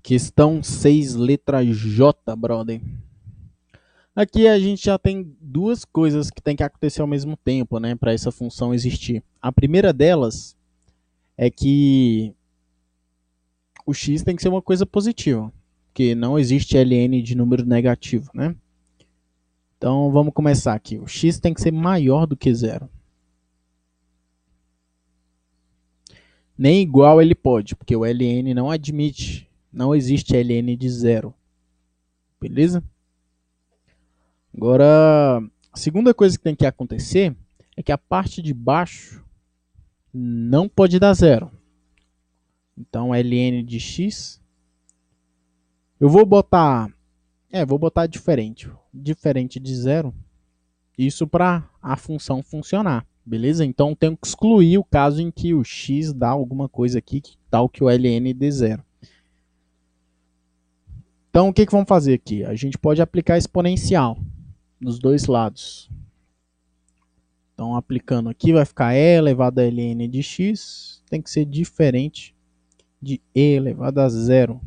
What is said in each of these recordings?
Questão 6, letra J, brother. Aqui a gente já tem duas coisas que tem que acontecer ao mesmo tempo, né, para essa função existir. A primeira delas é que o x tem que ser uma coisa positiva, porque não existe ln de número negativo, né? Então vamos começar aqui. O x tem que ser maior do que zero. Nem igual ele pode, porque o ln não admite, não existe ln de zero. Beleza? Agora, a segunda coisa que tem que acontecer é que a parte de baixo não pode dar zero. Então, ln de x, eu vou botar diferente, diferente de zero, isso para a função funcionar, beleza? Então, tenho que excluir o caso em que o x dá alguma coisa aqui, tal que o ln dê zero. Então, o que vamos fazer aqui? A gente pode aplicar exponencial nos dois lados. Então, aplicando aqui, vai ficar e elevado a ln de x, tem que ser diferente de e elevado a zero.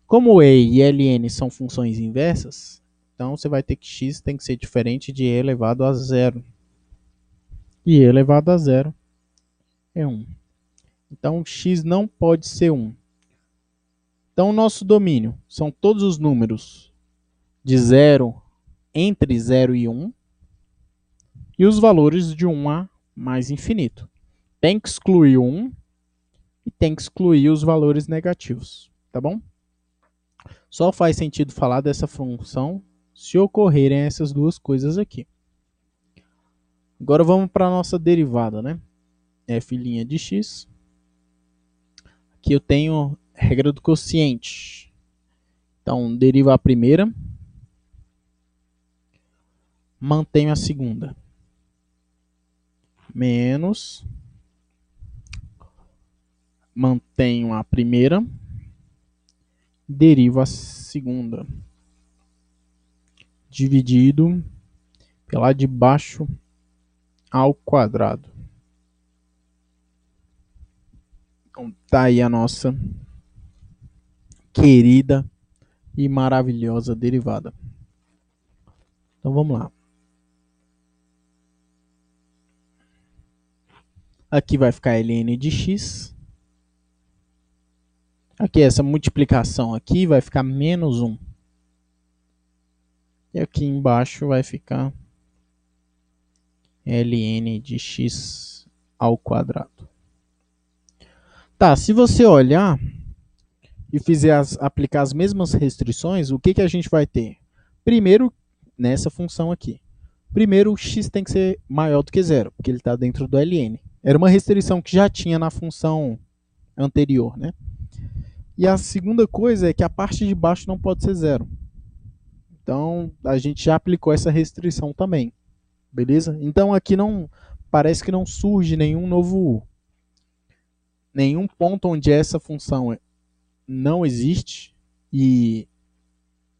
Como e e ln são funções inversas, então você vai ter que x tem que ser diferente de e elevado a zero. E e elevado a zero é 1. Então, x não pode ser 1. Então, o nosso domínio são todos os números de 0, entre 0 e 1, e os valores de 1 a mais infinito. Tem que excluir o 1 e tem que excluir os valores negativos, tá bom? Só faz sentido falar dessa função se ocorrerem essas duas coisas aqui. Agora vamos para a nossa derivada, né? F' de x. Aqui eu tenho a regra do quociente. Então, derivo a primeira, mantenho a segunda. Menos, mantenho a primeira, derivo a segunda. Dividido pela de baixo ao quadrado. Então, tá aí a nossa querida e maravilhosa derivada. Então, vamos lá. Aqui vai ficar ln de x. Aqui, essa multiplicação aqui vai ficar menos 1. E aqui embaixo vai ficar ln de x ao quadrado. Tá, se você olhar e aplicar as mesmas restrições, o que a gente vai ter? Primeiro, nessa função aqui. Primeiro, o x tem que ser maior do que zero, porque ele está dentro do ln. Era uma restrição que já tinha na função anterior, né? E a segunda coisa é que a parte de baixo não pode ser zero. Então, a gente já aplicou essa restrição também. Beleza? Então, aqui não parece que não surge nenhum ponto onde essa função não existe e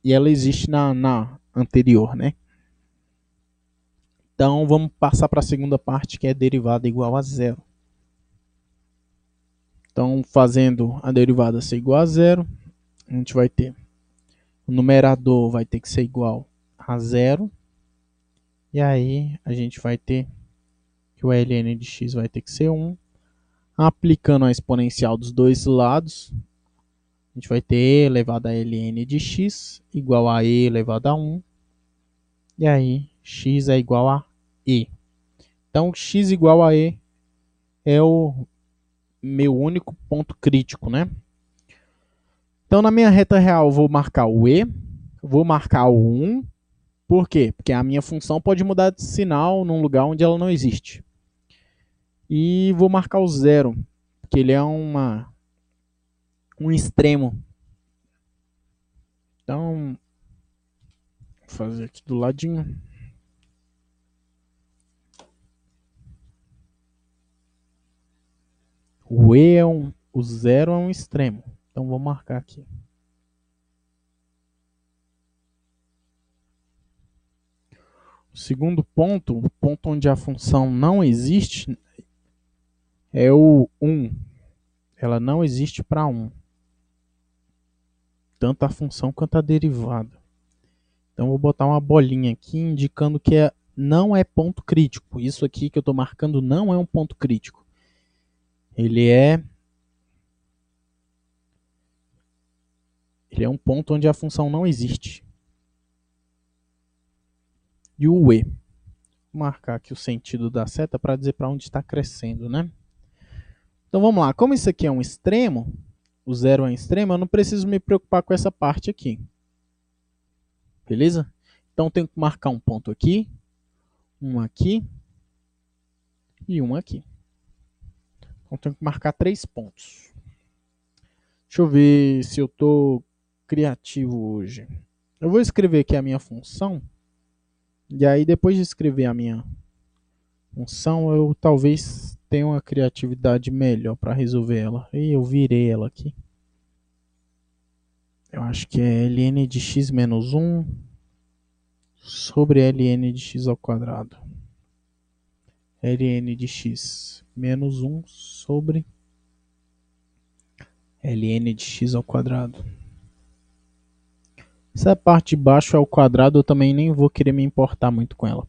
ela existe na anterior, né? Então, vamos passar para a segunda parte, que é derivada igual a zero. Então, fazendo a derivada ser igual a zero, a gente vai ter o numerador vai ter que ser igual a zero. E aí, a gente vai ter que o ln de x vai ter que ser 1. Aplicando a exponencial dos dois lados, a gente vai ter e elevado a ln de x igual a e elevado a 1. E aí, x é igual a e. Então, x igual a e é o meu único ponto crítico, né? Então, na minha reta real, eu vou marcar o e, vou marcar o 1. Por quê? Porque a minha função pode mudar de sinal num lugar onde ela não existe. E vou marcar o 0, porque ele é um extremo. Então, vou fazer aqui do ladinho. O e o 0 é um extremo. Então, vou marcar aqui. O segundo ponto, o ponto onde a função não existe, é o 1. Ela não existe para 1. tanto a função quanto a derivada. Então, eu vou botar uma bolinha aqui indicando que não é ponto crítico. Isso aqui que eu estou marcando não é um ponto crítico. Ele é um ponto onde a função não existe. E o E. Vou marcar aqui o sentido da seta para dizer para onde está crescendo, né? Então vamos lá. Como isso aqui é um extremo, o zero é um extremo, eu não preciso me preocupar com essa parte aqui. Beleza? Então tenho que marcar um ponto aqui, um aqui e um aqui. Então tenho que marcar 3 pontos. Deixa eu ver se eu estou criativo hoje. Eu vou escrever aqui a minha função. E aí depois de escrever a minha função, eu talvez tenha uma criatividade melhor para resolver ela. E eu virei ela aqui. Eu acho que é ln de x menos 1 sobre ln de x ao quadrado. Ln de x menos 1 sobre ln de x ao quadrado. Essa parte de baixo ao quadrado eu também nem vou querer me importar muito com ela.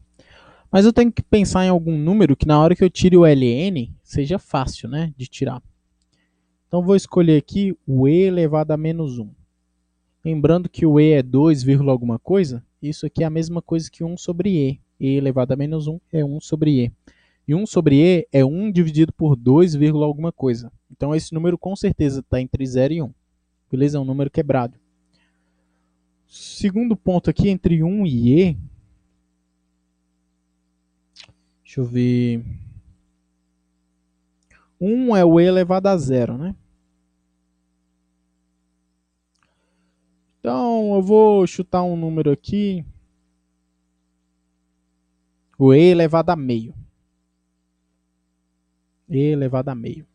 Mas eu tenho que pensar em algum número que na hora que eu tire o ln seja fácil, né, de tirar. Então vou escolher aqui o e elevado a menos 1. Lembrando que o e é 2, alguma coisa, isso aqui é a mesma coisa que 1 sobre e. E elevado a menos 1 é 1 sobre e. E 1 sobre e é 1 dividido por 2, alguma coisa. Então esse número com certeza está entre 0 e 1. Beleza? É um número quebrado. Segundo ponto aqui, entre 1 e e. Deixa eu ver. 1 é o e elevado a 0, né? Então eu vou chutar um número aqui. O e elevado a meio. E elevado a meio.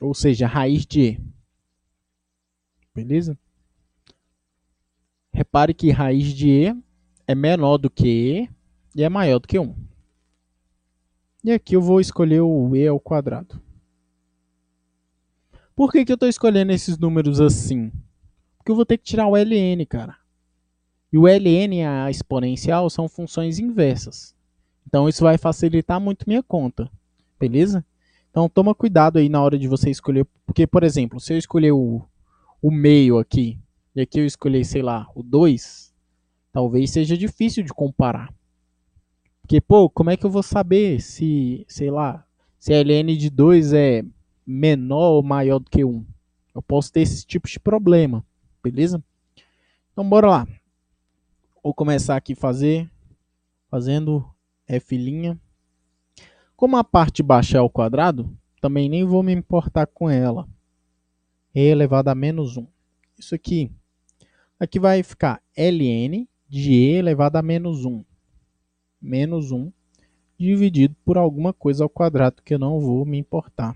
Ou seja, raiz de e. Beleza? Repare que raiz de e é menor do que e e é maior do que 1. E aqui eu vou escolher o e ao quadrado. Por que eu estou escolhendo esses números assim? Porque eu vou ter que tirar o ln, cara. E o ln e a exponencial são funções inversas. Então isso vai facilitar muito minha conta. Beleza? Então toma cuidado aí na hora de você escolher. Porque, por exemplo, se eu escolher o meio aqui, e aqui eu escolher, sei lá, o 2, talvez seja difícil de comparar. Porque, pô, como é que eu vou saber se, sei lá, se a ln de 2 é menor ou maior do que 1? Eu posso ter esses tipos de problema, beleza? Então, bora lá. Vou começar aqui fazendo f'. Como a parte baixa é ao quadrado, também nem vou me importar com ela. E elevado a menos 1. Isso aqui vai ficar ln de e elevado a menos 1. Menos 1 dividido por alguma coisa ao quadrado que eu não vou me importar.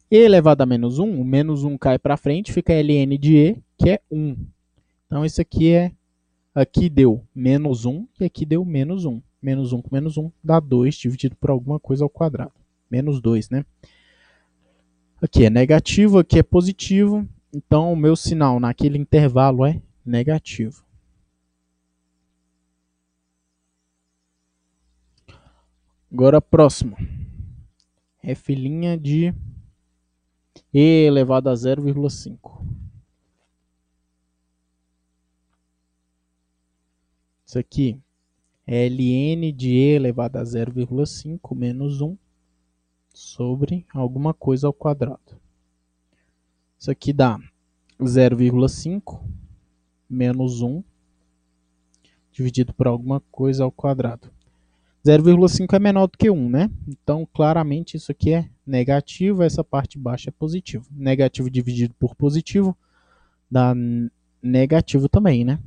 E elevado a menos 1, o menos 1 cai para frente, fica ln de e, que é 1. Então isso aqui deu menos 1 e aqui deu menos 1. Menos 1 com menos 1 dá 2 dividido por alguma coisa ao quadrado. Menos 2, né? Aqui é negativo, aqui é positivo. Então o meu sinal naquele intervalo é negativo. Agora próximo. F' de e elevado a 0,5. Isso aqui é ln de e elevado a 0,5 menos 1 sobre alguma coisa ao quadrado. Isso aqui dá 0,5 menos 1 dividido por alguma coisa ao quadrado. 0,5 é menor do que 1, né? Então, claramente, isso aqui é negativo, essa parte baixa é positivo. Negativo dividido por positivo dá negativo também, né?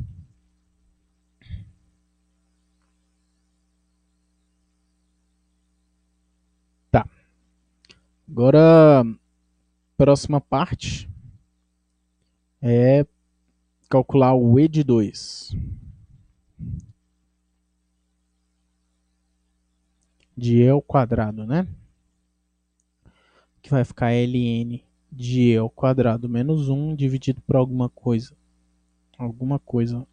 Tá. Agora, próxima parte é calcular o e de 2. De e ao quadrado, né? que vai ficar ln de e ao quadrado menos 1 dividido por alguma coisa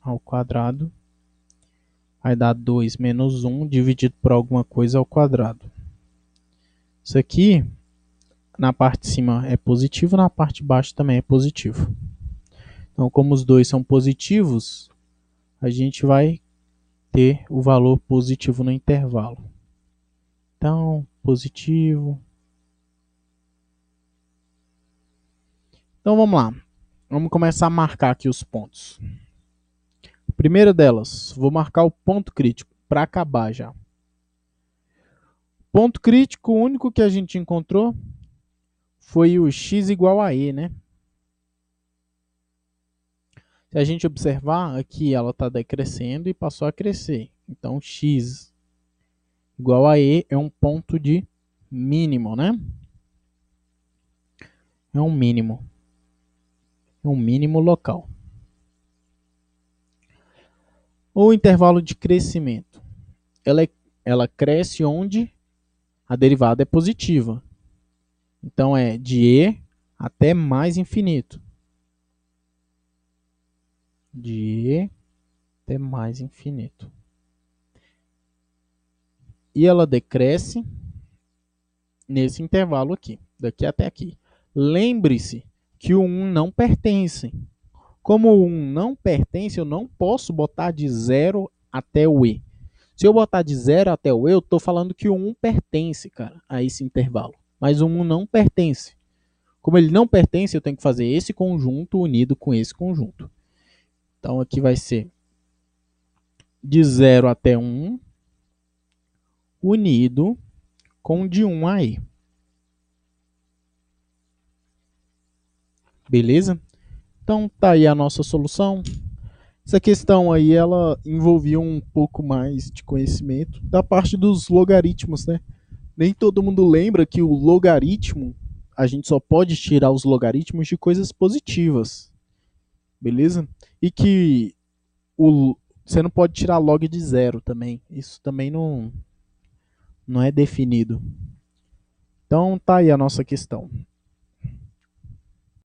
ao quadrado, vai dar 2 menos 1 dividido por alguma coisa ao quadrado. Isso aqui, na parte de cima é positivo, na parte de baixo também é positivo. Então, como os dois são positivos, a gente vai ter o valor positivo no intervalo. Então, positivo. Então, vamos lá. Vamos começar a marcar aqui os pontos. A primeira delas, vou marcar o ponto crítico para acabar já. Ponto crítico, o único que a gente encontrou foi o x igual a e, né? Se a gente observar, aqui ela está decrescendo e passou a crescer. Então, x igual a e é um ponto de mínimo, né? É um mínimo. É um mínimo local. O intervalo de crescimento. Ela cresce onde a derivada é positiva. Então, é de e até mais infinito. De e até mais infinito. E ela decresce nesse intervalo aqui, daqui até aqui. Lembre-se que o 1 não pertence. Como o 1 não pertence, eu não posso botar de 0 até o e. Se eu botar de 0 até o e, eu estou falando que o 1 pertence, cara, a esse intervalo. Mas o 1 não pertence. Como ele não pertence, eu tenho que fazer esse conjunto unido com esse conjunto. Então, aqui vai ser de 0 até 1 unido com de 1 a e. Beleza? Então, tá aí a nossa solução. Essa questão aí, ela envolvia um pouco mais de conhecimento da parte dos logaritmos, né? Nem todo mundo lembra que o logaritmo, a gente só pode tirar os logaritmos de coisas positivas, beleza? E que você não pode tirar log de zero também. Isso também não é definido. Então, tá aí a nossa questão.